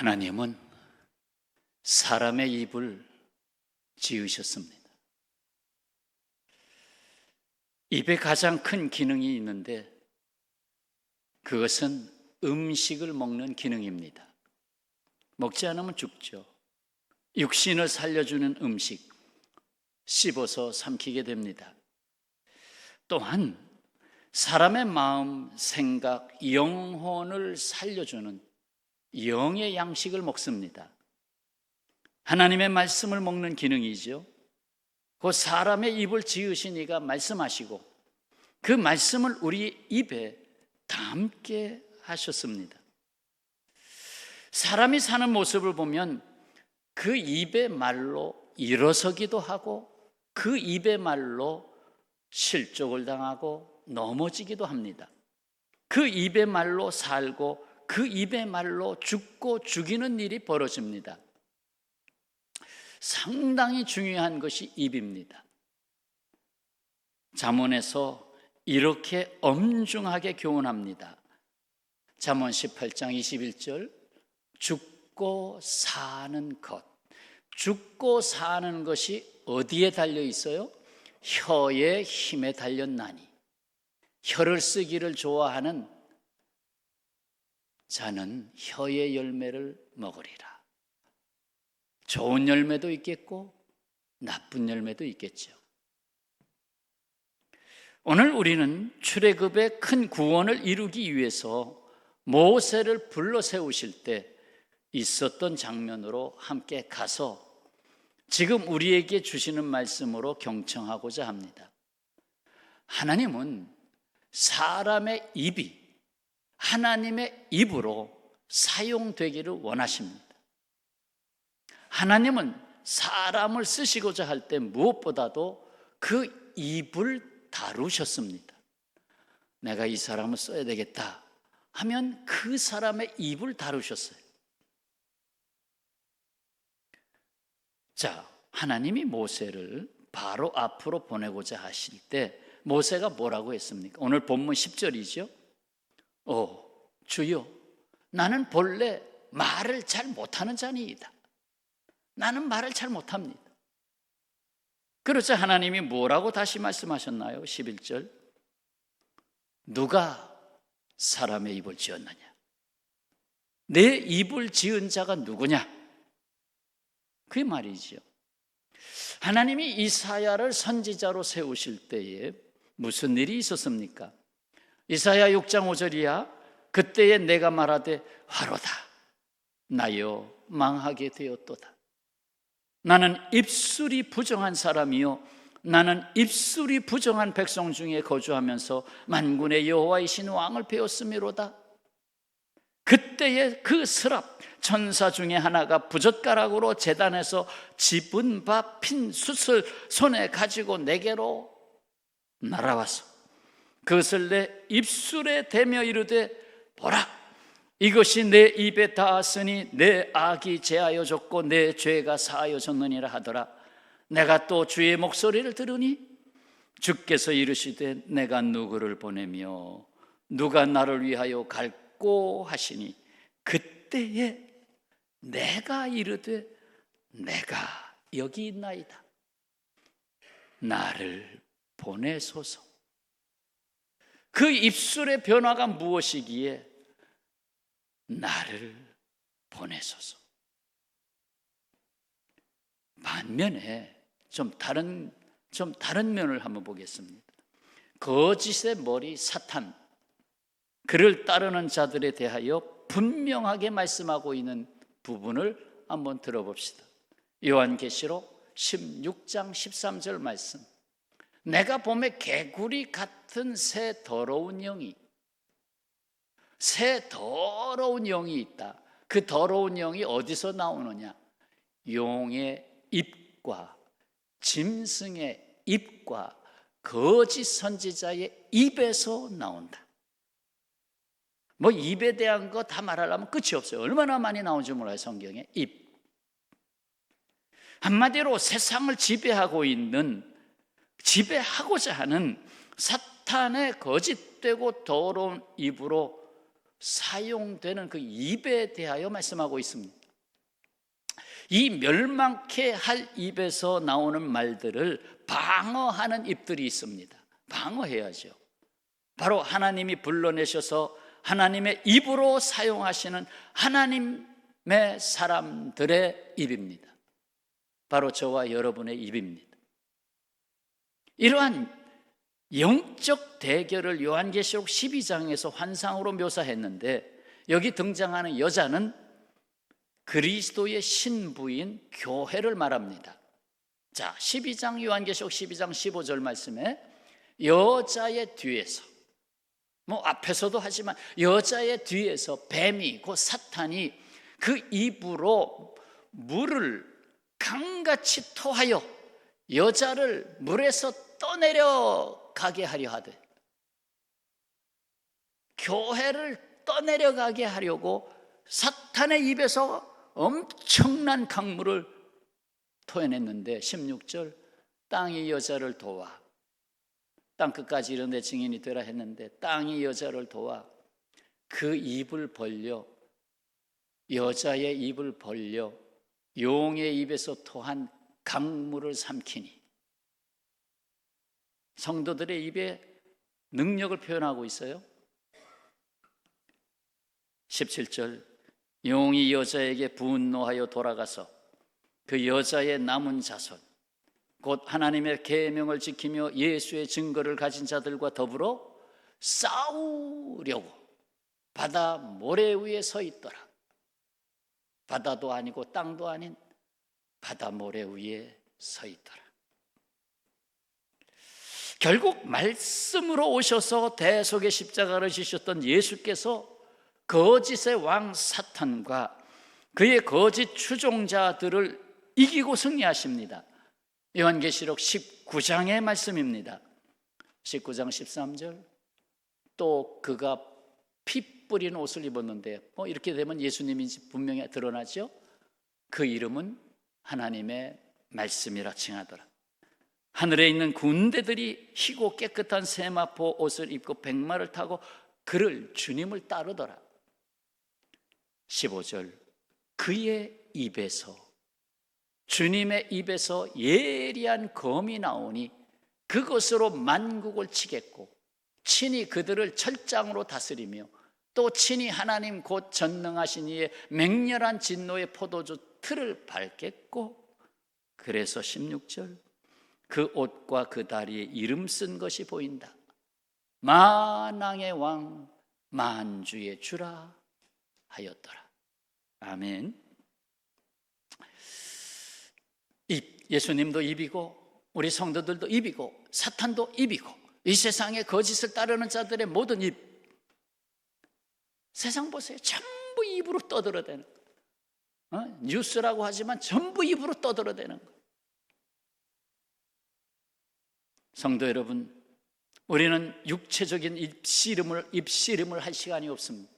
하나님은 사람의 입을 지으셨습니다. 입에 가장 큰 기능이 있는데 그것은 음식을 먹는 기능입니다. 먹지 않으면 죽죠. 육신을 살려주는 음식, 씹어서 삼키게 됩니다. 또한 사람의 마음, 생각, 영혼을 살려주는 영의 양식을 먹습니다. 하나님의 말씀을 먹는 기능이죠. 그 사람의 입을 지으신 이가 말씀하시고 그 말씀을 우리 입에 담게 하셨습니다. 사람이 사는 모습을 보면 그 입의 말로 일어서기도 하고 그 입의 말로 실족을 당하고 넘어지기도 합니다. 그 입의 말로 살고 그 입의 말로 죽고 죽이는 일이 벌어집니다. 상당히 중요한 것이 입입니다. 잠언에서 이렇게 엄중하게 교훈합니다. 잠언 18장 21절, 죽고 사는 것. 죽고 사는 것이 어디에 달려 있어요? 혀의 힘에 달렸나니. 혀를 쓰기를 좋아하는 자는 혀의 열매를 먹으리라. 좋은 열매도 있겠고 나쁜 열매도 있겠죠. 오늘 우리는 출애굽의 큰 구원을 이루기 위해서 모세를 불러 세우실 때 있었던 장면으로 함께 가서 지금 우리에게 주시는 말씀으로 경청하고자 합니다. 하나님은 사람의 입이 하나님의 입으로 사용되기를 원하십니다. 하나님은 사람을 쓰시고자 할 때 무엇보다도 그 입을 다루셨습니다. 내가 이 사람을 써야 되겠다 하면 그 사람의 입을 다루셨어요. 자, 하나님이 모세를 바로 앞으로 보내고자 하실 때 모세가 뭐라고 했습니까? 오늘 본문 10절이죠. 주여, 나는 본래 말을 잘 못하는 자니이다. 나는 말을 잘 못합니다. 그렇자 하나님이 뭐라고 다시 말씀하셨나요? 11절, 누가 사람의 입을 지었느냐? 내 입을 지은 자가 누구냐? 그 말이죠. 하나님이 이사야를 선지자로 세우실 때에 무슨 일이 있었습니까? 이사야 6장 5절이야. 그때에 내가 말하되 화로다 나여 망하게 되었도다. 나는 입술이 부정한 사람이요 나는 입술이 부정한 백성 중에 거주하면서 만군의 여호와이신 왕을 배웠음이로다. 그때에 그 스랍 천사 중에 하나가 부젓가락으로 제단에서 집은 바 핀 숯을 손에 가지고 내게로 날아와서 그것을 내 입술에 대며 이르되 보라, 이것이 내 입에 닿았으니 내 악이 제하여졌고 내 죄가 사하여졌느니라 하더라. 내가 또 주의 목소리를 들으니 주께서 이르시되 내가 누구를 보내며 누가 나를 위하여 갈꼬 하시니 그때에 내가 이르되 내가 여기 있나이다. 나를 보내소서. 그 입술의 변화가 무엇이기에 나를 보내소서. 반면에 좀 다른 면을 한번 보겠습니다. 거짓의 머리 사탄, 그를 따르는 자들에 대하여 분명하게 말씀하고 있는 부분을 한번 들어봅시다. 요한계시록 16장 13절 말씀. 내가 봄에 개구리 같은 새 더러운 영이 있다. 그 더러운 영이 어디서 나오느냐? 용의 입과 짐승의 입과 거짓 선지자의 입에서 나온다. 뭐 입에 대한 거 다 말하려면 끝이 없어요. 얼마나 많이 나오는지 몰라요, 성경에. 입. 한마디로 세상을 지배하고자 하는 사탄의 거짓되고 더러운 입으로 사용되는 그 입에 대하여 말씀하고 있습니다. 이 멸망케 할 입에서 나오는 말들을 방어하는 입들이 있습니다. 방어해야죠. 바로 하나님이 불러내셔서 하나님의 입으로 사용하시는 하나님의 사람들의 입입니다. 바로 저와 여러분의 입입니다. 이러한 영적 대결을 요한계시록 12장에서 환상으로 묘사했는데, 여기 등장하는 여자는 그리스도의 신부인 교회를 말합니다. 자, 12장 요한계시록 12장 15절 말씀에 여자의 뒤에서, 앞에서도 하지만 여자의 뒤에서 뱀이, 곧 사탄이 그 입으로 물을 강같이 토하여 여자를 물에서 떠내려가게 하려 하되, 교회를 떠내려가게 하려고 사탄의 입에서 엄청난 강물을 토해냈는데, 16절 땅이 여자를 도와, 땅끝까지 이르는데 증인이 되라 했는데 땅이 여자를 도와 그 입을 벌려, 여자의 입을 벌려 용의 입에서 토한 강물을 삼키니. 성도들의 입에 능력을 표현하고 있어요. 17절 용이 여자에게 분노하여 돌아가서 그 여자의 남은 자손, 곧 하나님의 계명을 지키며 예수의 증거를 가진 자들과 더불어 싸우려고 바다 모래 위에 서 있더라. 바다도 아니고 땅도 아닌 바다 모래 위에 서 있더라. 결국 말씀으로 오셔서 대속의 십자가를 지셨던 예수께서 거짓의 왕 사탄과 그의 거짓 추종자들을 이기고 승리하십니다. 요한계시록 19장의 말씀입니다. 19장 13절 또 그가 피 뿌린 옷을 입었는데, 이렇게 되면 예수님인지 분명히 드러나죠. 그 이름은 하나님의 말씀이라 칭하더라. 하늘에 있는 군대들이 희고 깨끗한 세마포 옷을 입고 백마를 타고 그를 주님을 따르더라. 15절 그의 입에서, 주님의 입에서 예리한 검이 나오니 그것으로 만국을 치겠고 친히 그들을 철장으로 다스리며 또 친히 하나님 곧 전능하신 이의 맹렬한 진노의 포도주 틀을 밟겠고. 그래서 16절 그 옷과 그 다리에 이름 쓴 것이 보인다. 만왕의 왕 만주의 주라 하였더라. 아멘. 입, 예수님도 입이고 우리 성도들도 입이고 사탄도 입이고 이 세상의 거짓을 따르는 자들의 모든 입, 세상 보세요. 전부 입으로 떠들어대는 거. 뉴스라고 하지만 전부 입으로 떠들어대는 거. 성도 여러분, 우리는 육체적인 입씨름을 할 시간이 없습니다.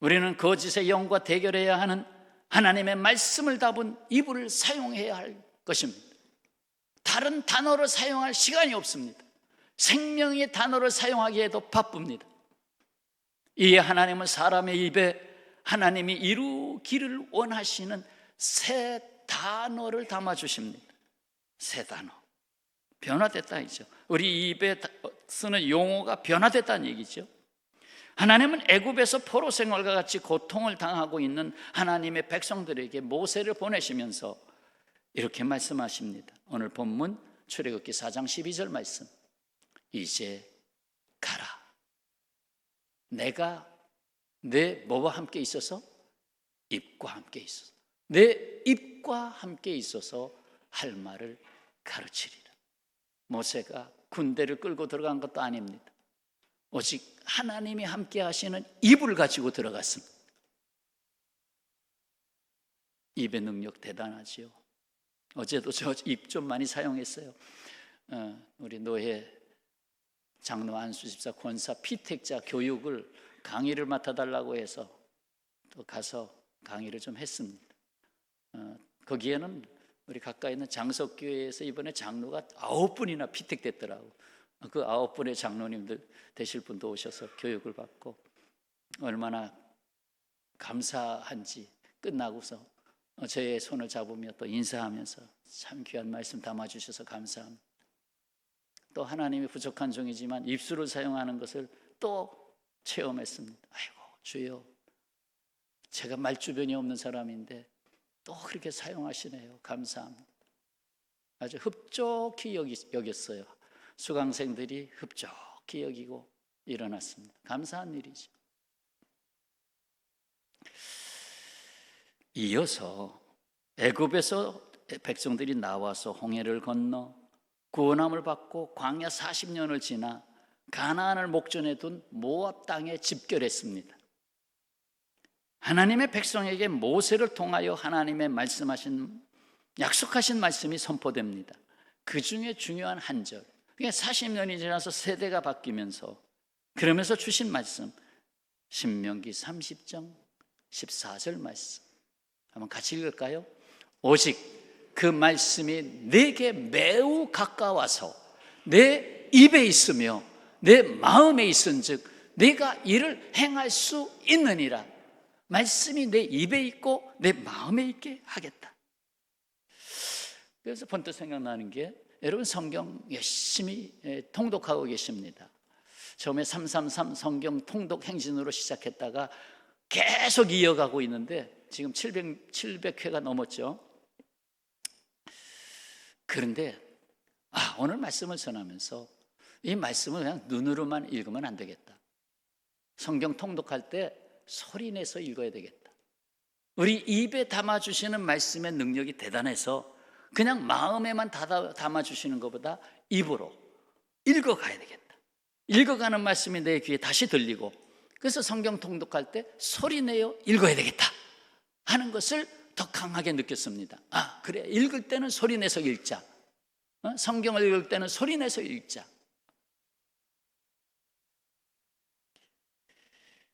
우리는 거짓의 영과 대결해야 하는 하나님의 말씀을 담은 입을 사용해야 할 것입니다. 다른 단어를 사용할 시간이 없습니다. 생명의 단어를 사용하기에도 바쁩니다. 이에 하나님은 사람의 입에 하나님이 이루기를 원하시는 새 단어를 담아주십니다. 새 단어. 변화됐다 이죠. 우리 입에 쓰는 용어가 변화됐다는 얘기죠. 하나님은 애굽에서 포로 생활과 같이 고통을 당하고 있는 하나님의 백성들에게 모세를 보내시면서 이렇게 말씀하십니다. 오늘 본문 출애굽기 4장 12절 말씀. 이제 가라. 내가 내 뭐와 함께 있어서? 입과 함께 있어서. 내 입과 함께 있어서 할 말을 가르치리라. 모세가 군대를 끌고 들어간 것도 아닙니다. 오직 하나님이 함께 하시는 입을 가지고 들어갔습니다. 입의 능력 대단하지요. 어제도 저 입 좀 많이 사용했어요. 우리 노예 장로 안수집사 권사 피택자 교육을 강의를 맡아달라고 해서 또 가서 강의를 좀 했습니다. 거기에는 우리 가까이 있는 장석교회에서 이번에 장로가 9분이나 피택됐더라고. 그 9분의 장로님들 되실 분도 오셔서 교육을 받고 얼마나 감사한지 끝나고서 제 손을 잡으며 또 인사하면서 참 귀한 말씀 담아주셔서 감사합니다. 또 하나님이 부족한 종이지만 입술을 사용하는 것을 또 체험했습니다. 아이고 주여, 제가 말주변이 없는 사람인데 또 그렇게 사용하시네요. 감사합니다. 아주 흡족히 여겼어요. 수강생들이 흡족히 여기고 일어났습니다. 감사한 일이죠. 이어서 애굽에서 백성들이 나와서 홍해를 건너 구원함을 받고 광야 40년을 지나 가나안을 목전에 둔 모압 땅에 집결했습니다. 하나님의 백성에게 모세를 통하여 하나님의 말씀하신 약속하신 말씀이 선포됩니다. 그 중에 중요한 한 절, 그게 40년이 지나서 세대가 바뀌면서 그러면서 주신 말씀, 신명기 30장 14절 말씀 한번 같이 읽을까요? 오직 그 말씀이 내게 매우 가까워서 내 입에 있으며 내 마음에 있은즉 내가 이를 행할 수 있느니라. 말씀이 내 입에 있고 내 마음에 있게 하겠다. 그래서 번뜩 생각나는 게, 여러분 성경 열심히 통독하고 계십니다. 처음에 333 성경 통독 행진으로 시작했다가 계속 이어가고 있는데 지금 700회가 넘었죠. 그런데 오늘 말씀을 전하면서 이 말씀을 그냥 눈으로만 읽으면 안 되겠다. 성경 통독할 때 소리 내서 읽어야 되겠다. 우리 입에 담아주시는 말씀의 능력이 대단해서 그냥 마음에만 담아주시는 것보다 입으로 읽어가야 되겠다. 읽어가는 말씀이 내 귀에 다시 들리고, 그래서 성경 통독할 때 소리 내어 읽어야 되겠다 하는 것을 더 강하게 느꼈습니다. 그래, 읽을 때는 소리 내서 읽자. 성경을 읽을 때는 소리 내서 읽자.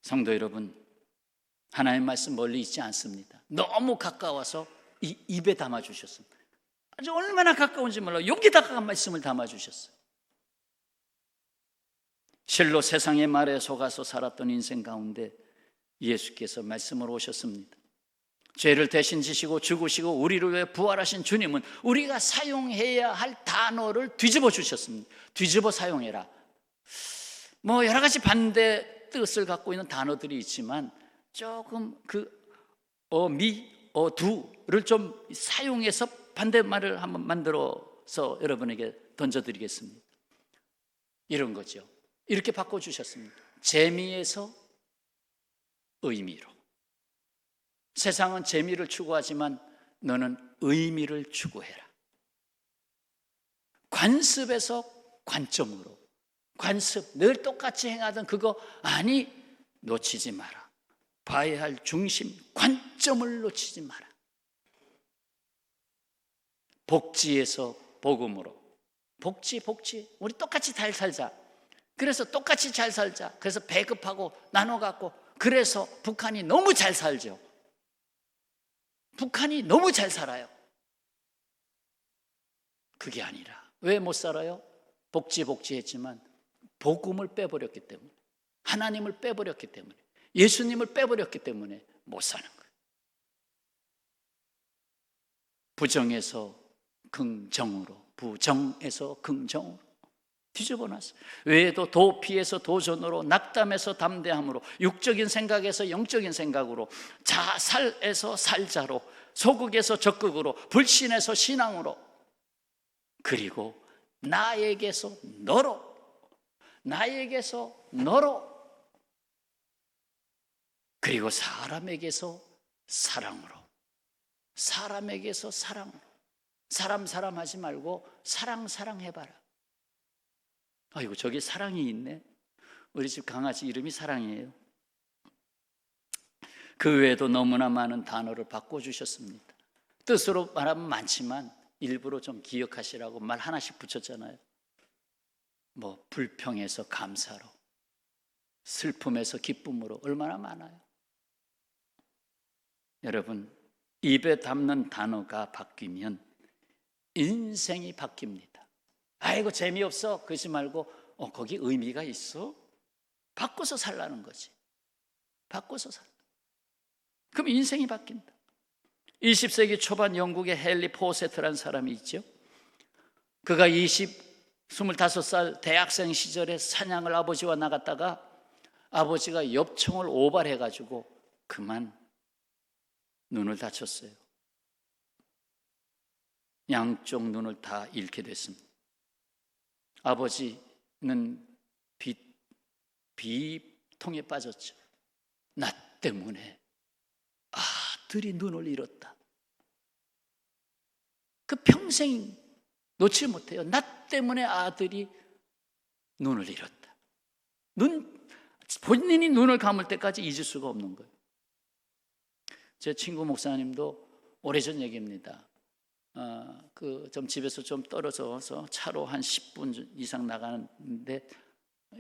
성도 여러분, 하나님의 말씀 멀리 있지 않습니다. 너무 가까워서 이 입에 담아주셨습니다. 아주 얼마나 가까운지 몰라요. 여기다가 말씀을 담아주셨어요. 실로 세상의 말에 속아서 살았던 인생 가운데 예수께서 말씀으로 오셨습니다. 죄를 대신 지시고 죽으시고 우리를 위해 부활하신 주님은 우리가 사용해야 할 단어를 뒤집어 주셨습니다. 뒤집어 사용해라. 여러 가지 반대 뜻을 갖고 있는 단어들이 있지만 조금 두를 좀 사용해서 반대말을 한번 만들어서 여러분에게 던져드리겠습니다. 이런 거죠. 이렇게 바꿔주셨습니다. 재미에서 의미로. 세상은 재미를 추구하지만 너는 의미를 추구해라. 관습에서 관점으로. 관습, 늘 똑같이 행하던 그거 놓치지 마라. 봐야 할 중심, 관점을 놓치지 마라. 복지에서 복음으로. 복지. 우리 똑같이 잘 살자. 그래서 똑같이 잘 살자. 그래서 배급하고 나눠 갖고, 그래서 북한이 너무 잘 살죠. 북한이 너무 잘 살아요. 그게 아니라 왜 못 살아요? 복지 했지만 복음을 빼버렸기 때문에, 하나님을 빼버렸기 때문에, 예수님을 빼버렸기 때문에 못 사는 거예요. 부정에서 긍정으로, 부정에서 긍정으로 뒤집어놨어요. 외에도 도피에서 도전으로, 낙담에서 담대함으로, 육적인 생각에서 영적인 생각으로, 자살에서 살자로, 소극에서 적극으로, 불신에서 신앙으로, 그리고 나에게서 너로, 그리고 사람에게서 사랑으로. 사람 하지 말고 사랑 해봐라. 아이고, 저기 사랑이 있네. 우리 집 강아지 이름이 사랑이에요. 그 외에도 너무나 많은 단어를 바꿔주셨습니다. 뜻으로 말하면 많지만 일부러 좀 기억하시라고 말 하나씩 붙였잖아요. 불평에서 감사로, 슬픔에서 기쁨으로, 얼마나 많아요. 여러분, 입에 담는 단어가 바뀌면 인생이 바뀝니다. 아이고 재미없어 그러지 말고 거기 의미가 있어? 바꿔서 살라는 거지. 바꿔서 살라. 그럼 인생이 바뀐다. 20세기 초반 영국의 헨리 포세트라는 사람이 있죠. 그가 25살 대학생 시절에 사냥을 아버지와 나갔다가 아버지가 엽총을 오발해가지고 그만 눈을 다쳤어요. 양쪽 눈을 다 잃게 됐습니다. 아버지는 비통에 빠졌죠. 나 때문에 아들이 눈을 잃었다. 그 평생 놓지 못해요. 나 때문에 아들이 눈을 잃었다. 본인이 눈을 감을 때까지 잊을 수가 없는 거예요. 제 친구 목사님도 오래전 얘기입니다. 좀 집에서 좀 떨어져서 차로 한 10분 이상 나가는데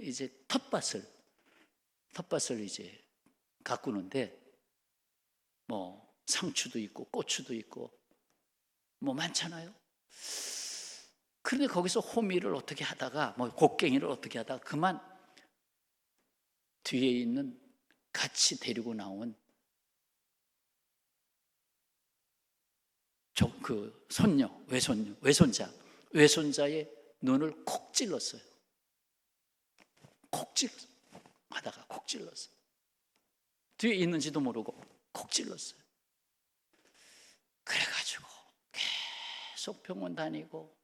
이제 텃밭을 이제 가꾸는데 뭐 상추도 있고 고추도 있고 뭐 많잖아요. 그런데 거기서 호미를 어떻게 하다가 뭐 곡괭이를 어떻게 하다가 그만 뒤에 있는 같이 데리고 나온 그 외손자의 눈을 콕 찔렀어요. 하다가 콕 찔렀어요. 뒤에 있는지도 모르고 콕 찔렀어요. 그래가지고 계속 병원 다니고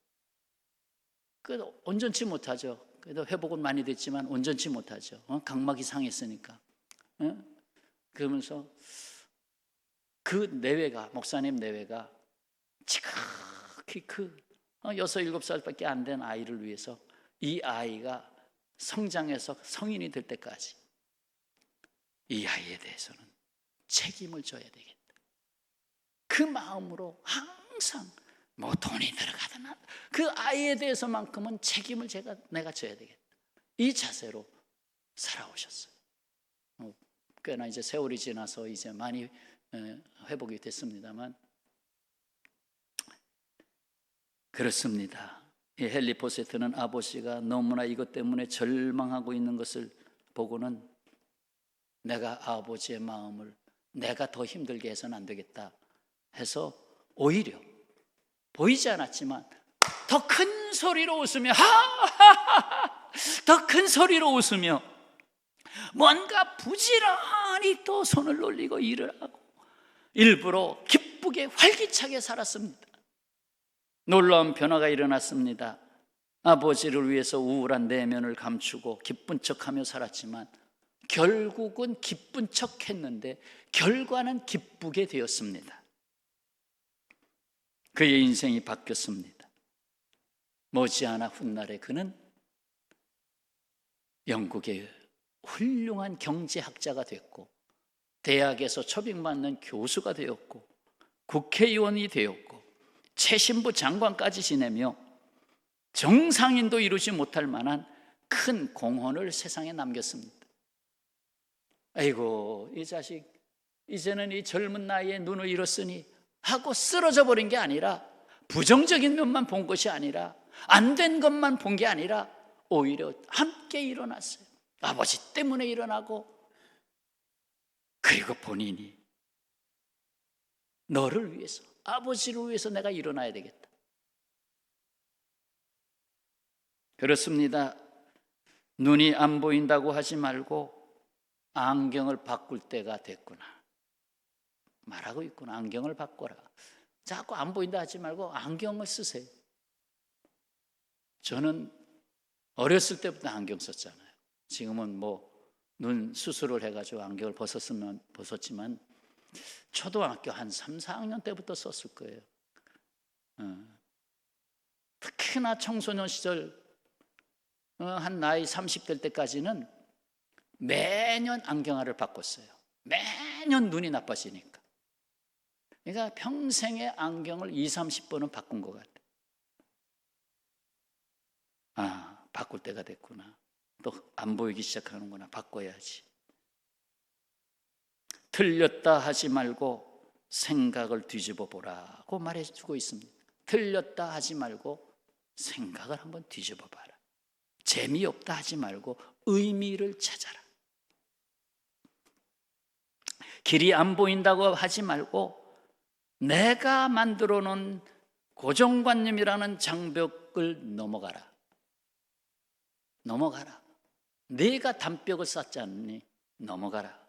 온전치 못하죠. 그래도 회복은 많이 됐지만 온전치 못하죠. 각막이 상했으니까. 그러면서 그 내외가, 목사님 내외가 지극히 6, 7살밖에 안 된 아이를 위해서 이 아이가 성장해서 성인이 될 때까지 이 아이에 대해서는 책임을 져야 되겠다. 그 마음으로 항상 뭐 돈이 들어가든 그 아이에 대해서만큼은 책임을 내가 져야 되겠다. 이 자세로 살아오셨어요. 꽤나 이제 세월이 지나서 이제 많이 회복이 됐습니다만 그렇습니다. 이 헨리 포세트는 아버지가 너무나 이것 때문에 절망하고 있는 것을 보고는 내가 아버지의 마음을 내가 더 힘들게 해서는 안 되겠다 해서 오히려 보이지 않았지만 더 큰 소리로 웃으며 더 큰 소리로 웃으며 뭔가 부지런히 또 손을 놀리고 일을 하고 일부러 기쁘게 활기차게 살았습니다. 놀라운 변화가 일어났습니다. 아버지를 위해서 우울한 내면을 감추고 기쁜 척하며 살았지만 결국은 기쁜 척했는데 결과는 기쁘게 되었습니다. 그의 인생이 바뀌었습니다. 머지않아 훗날에 그는 영국의 훌륭한 경제학자가 됐고 대학에서 초빙받는 교수가 되었고 국회의원이 되었고 최신부 장관까지 지내며 정상인도 이루지 못할 만한 큰 공헌을 세상에 남겼습니다. 아이고 이 자식 이제는 이 젊은 나이에 눈을 잃었으니 하고 쓰러져 버린 게 아니라 부정적인 면만 본 것이 아니라 안 된 것만 본 게 아니라 오히려 함께 일어났어요. 아버지 때문에 일어나고 그리고 본인이 너를 위해서 아버지를 위해서 내가 일어나야 되겠다. 그렇습니다. 눈이 안 보인다고 하지 말고 안경을 바꿀 때가 됐구나. 말하고 있구나. 안경을 바꿔라. 자꾸 안 보인다 하지 말고 안경을 쓰세요. 저는 어렸을 때부터 안경 썼잖아요. 지금은 뭐 눈 수술을 해가지고 안경을 벗었지만 초등학교 한 3, 4학년 때부터 썼을 거예요. 특히나 청소년 시절 한 나이 30대 때까지는 매년 안경알을 바꿨어요. 매년 눈이 나빠지니까. 그러니까 평생에 안경을 20, 30번은 바꾼 것 같아요. 바꿀 때가 됐구나. 또 안 보이기 시작하는구나. 바꿔야지. 틀렸다 하지 말고 생각을 뒤집어 보라고 말해주고 있습니다. 틀렸다 하지 말고 생각을 한번 뒤집어 봐라. 재미없다 하지 말고 의미를 찾아라. 길이 안 보인다고 하지 말고 내가 만들어 놓은 고정관념이라는 장벽을 넘어가라. 넘어가라. 네가 담벽을 쌓지 않니? 넘어가라.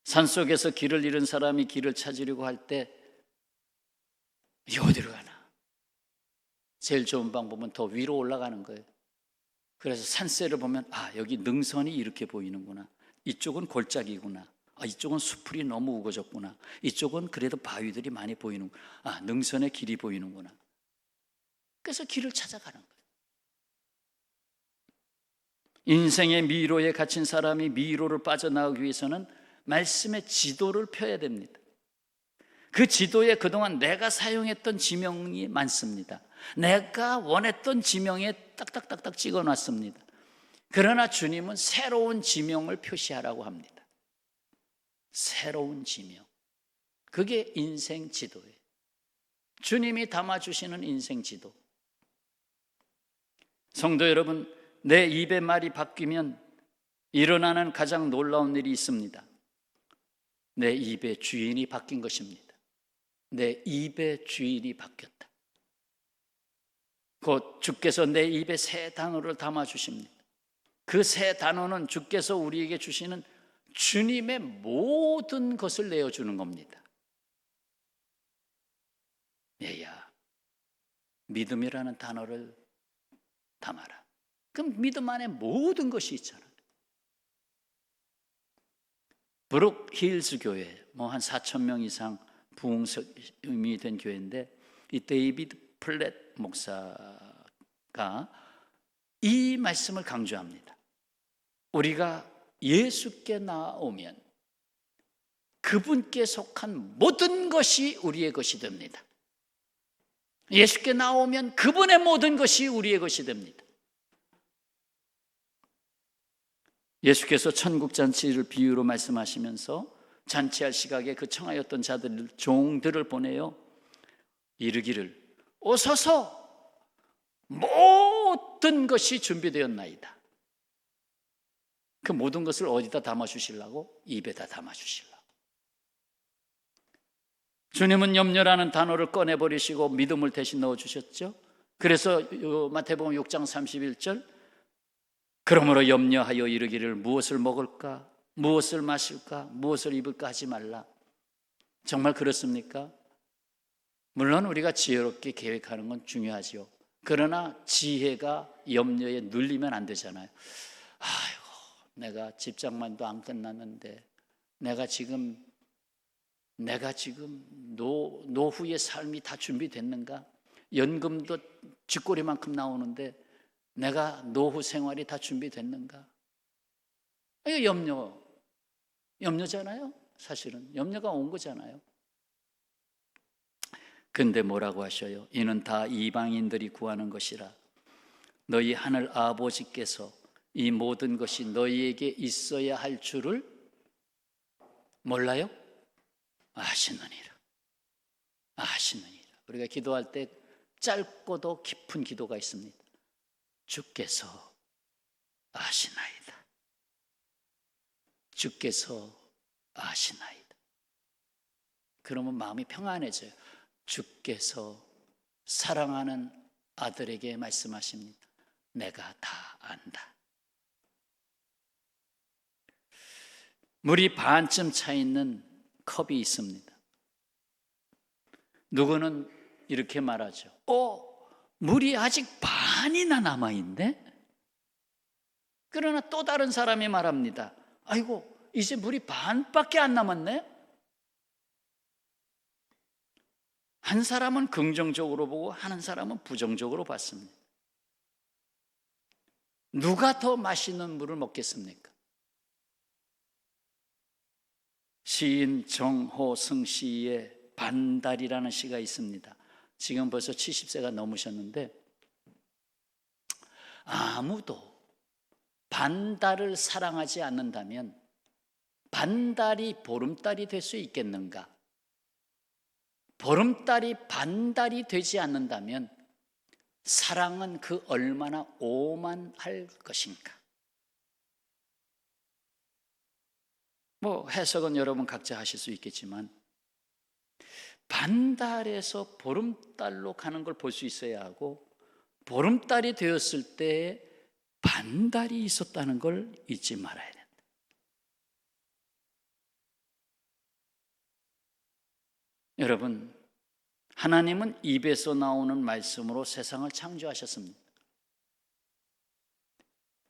산속에서 길을 잃은 사람이 길을 찾으려고 할 때 어디로 가나? 제일 좋은 방법은 더 위로 올라가는 거예요. 그래서 산세를 보면 여기 능선이 이렇게 보이는구나. 이쪽은 골짜기구나. 이쪽은 수풀이 너무 우거졌구나. 이쪽은 그래도 바위들이 많이 보이는구나. 능선의 길이 보이는구나. 그래서 길을 찾아가는 거예요. 인생의 미로에 갇힌 사람이 미로를 빠져나가기 위해서는 말씀의 지도를 펴야 됩니다. 그 지도에 그동안 내가 사용했던 지명이 많습니다. 내가 원했던 지명에 딱딱딱딱 찍어놨습니다. 그러나 주님은 새로운 지명을 표시하라고 합니다. 새로운 지명. 그게 인생 지도예요. 주님이 담아주시는 인생 지도. 성도 여러분, 내 입의 말이 바뀌면 일어나는 가장 놀라운 일이 있습니다. 내 입의 주인이 바뀐 것입니다. 내 입의 주인이 바뀌었다. 곧 주께서 내 입에 새 단어를 담아주십니다. 그 새 단어는 주께서 우리에게 주시는 주님의 모든 것을 내어주는 겁니다. 얘야, 믿음이라는 단어를 담아라. 그럼 믿음 안에 모든 것이 있잖아요. 브룩 힐스 교회, 한 4,000명 이상 부흥이 된 교회인데, 이 데이비드 플랫 목사가 이 말씀을 강조합니다. 우리가 예수께 나오면 그분께 속한 모든 것이 우리의 것이 됩니다. 예수께 나오면 그분의 모든 것이 우리의 것이 됩니다. 예수께서 천국 잔치를 비유로 말씀하시면서 잔치할 시각에 그 청하였던 자들, 종들을 보내요. 이르기를 오소서, 모든 것이 준비되었나이다. 그 모든 것을 어디다 담아주시려고? 입에다 담아주시려고. 주님은 염려라는 단어를 꺼내버리시고 믿음을 대신 넣어주셨죠. 그래서 마태복음 6장 31절, 그러므로 염려하여 이르기를 무엇을 먹을까? 무엇을 마실까? 무엇을 입을까 하지 말라. 정말 그렇습니까? 물론 우리가 지혜롭게 계획하는 건 중요하죠. 그러나 지혜가 염려에 눌리면 안 되잖아요. 아이고, 내가 집장만도 안 끝났는데 내가 지금 노후의 삶이 다 준비됐는가? 연금도 쥐꼬리만큼 나오는데 내가 노후 생활이 다 준비됐는가? 이거 염려잖아요. 사실은 염려가 온 거잖아요. 근데 뭐라고 하셔요? 이는 다 이방인들이 구하는 것이라. 너희 하늘 아버지께서 이 모든 것이 너희에게 있어야 할 줄을 몰라요? 아시느니라. 우리가 기도할 때 짧고도 깊은 기도가 있습니다. 주께서 아시나이다. 주께서 아시나이다. 그러면 마음이 평안해져요. 주께서 사랑하는 아들에게 말씀하십니다. 내가 다 안다. 물이 반쯤 차 있는 컵이 있습니다. 누구는 이렇게 말하죠. 물이 아직 반이나 남아있네? 그러나 또 다른 사람이 말합니다. 아이고, 이제 물이 반밖에 안 남았네? 한 사람은 긍정적으로 보고 하는 사람은 부정적으로 봤습니다. 누가 더 맛있는 물을 먹겠습니까? 시인 정호승 씨의 반달이라는 시가 있습니다. 지금 벌써 70세가 넘으셨는데 아무도 반달을 사랑하지 않는다면 반달이 보름달이 될 수 있겠는가? 보름달이 반달이 되지 않는다면 사랑은 그 얼마나 오만할 것인가? 해석은 여러분 각자 하실 수 있겠지만 반달에서 보름달로 가는 걸 볼 수 있어야 하고, 보름달이 되었을 때 반달이 있었다는 걸 잊지 말아야 된다. 여러분, 하나님은 입에서 나오는 말씀으로 세상을 창조하셨습니다.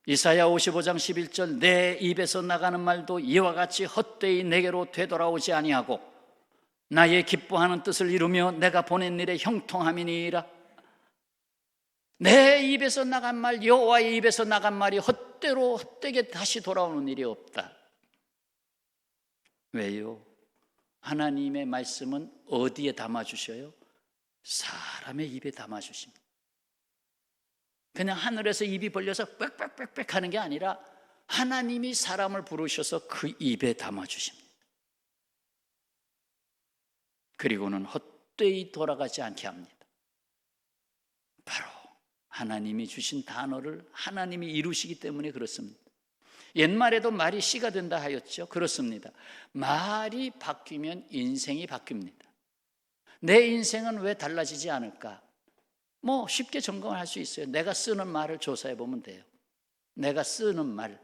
이사야 55장 11절, 내 입에서 나가는 말도 이와 같이 헛되이 내게로 되돌아오지 아니하고 나의 기뻐하는 뜻을 이루며 내가 보낸 일에 형통함이니이다. 내 입에서 나간 말, 여호와의 입에서 나간 말이 헛되게 다시 돌아오는 일이 없다. 왜요? 하나님의 말씀은 어디에 담아주셔요? 사람의 입에 담아주십니다. 그냥 하늘에서 입이 벌려서 빽빽빽빽 하는 게 아니라 하나님이 사람을 부르셔서 그 입에 담아주십니다. 그리고는 헛되이 돌아가지 않게 합니다. 바로 하나님이 주신 단어를 하나님이 이루시기 때문에 그렇습니다. 옛말에도 말이 씨가 된다 하였죠. 그렇습니다. 말이 바뀌면 인생이 바뀝니다. 내 인생은 왜 달라지지 않을까? 쉽게 점검할 수 있어요. 내가 쓰는 말을 조사해 보면 돼요. 내가 쓰는 말,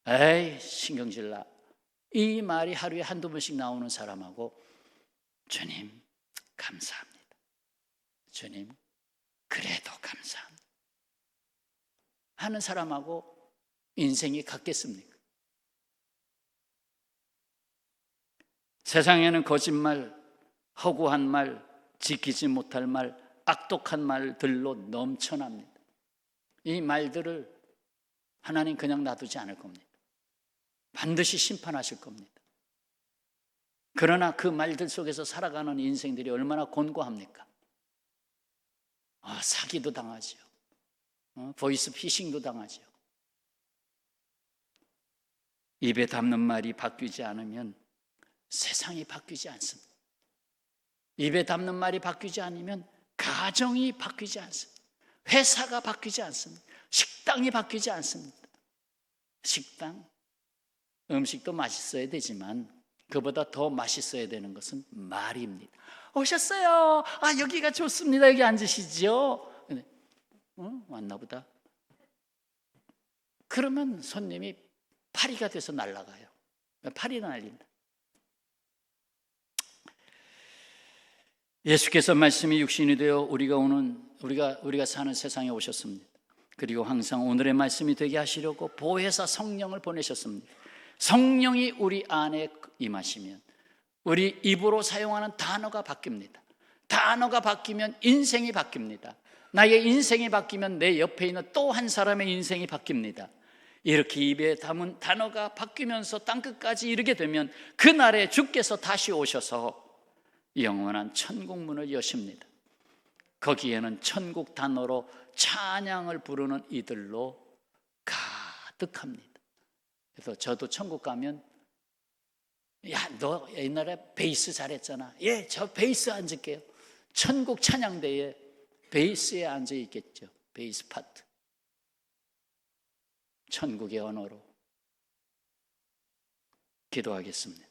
에이 신경질나, 이 말이 하루에 한두 번씩 나오는 사람하고 주님 감사합니다, 주님 그래도 감사합니다 하는 사람하고 인생이 같겠습니까? 세상에는 거짓말, 허구한 말, 지키지 못할 말, 악독한 말들로 넘쳐납니다. 이 말들을 하나님 그냥 놔두지 않을 겁니다. 반드시 심판하실 겁니다. 그러나 그 말들 속에서 살아가는 인생들이 얼마나 곤고합니까? 사기도 당하죠. 보이스 피싱도 당하죠. 입에 담는 말이 바뀌지 않으면 세상이 바뀌지 않습니다. 입에 담는 말이 바뀌지 않으면 가정이 바뀌지 않습니다. 회사가 바뀌지 않습니다. 식당이 바뀌지 않습니다. 식당, 음식도 맛있어야 되지만 그보다 더 맛있어야 되는 것은 말입니다. 오셨어요. 여기가 좋습니다. 여기 앉으시죠. 왔나 보다. 그러면 손님이 파리가 돼서 날아가요. 파리가 날린다. 예수께서 말씀이 육신이 되어 우리가 사는 세상에 오셨습니다. 그리고 항상 오늘의 말씀이 되게 하시려고 보혜사 성령을 보내셨습니다. 성령이 우리 안에 임하시면 우리 입으로 사용하는 단어가 바뀝니다. 단어가 바뀌면 인생이 바뀝니다. 나의 인생이 바뀌면 내 옆에 있는 또 한 사람의 인생이 바뀝니다. 이렇게 입에 담은 단어가 바뀌면서 땅끝까지 이르게 되면 그날에 주께서 다시 오셔서 영원한 천국 문을 여십니다. 거기에는 천국 단어로 찬양을 부르는 이들로 가득합니다. 그래서 저도 천국 가면 너 옛날에 베이스 잘했잖아. 저 베이스 앉을게요. 천국 찬양대에 베이스에 앉아 있겠죠. 베이스 파트. 천국의 언어로 기도하겠습니다.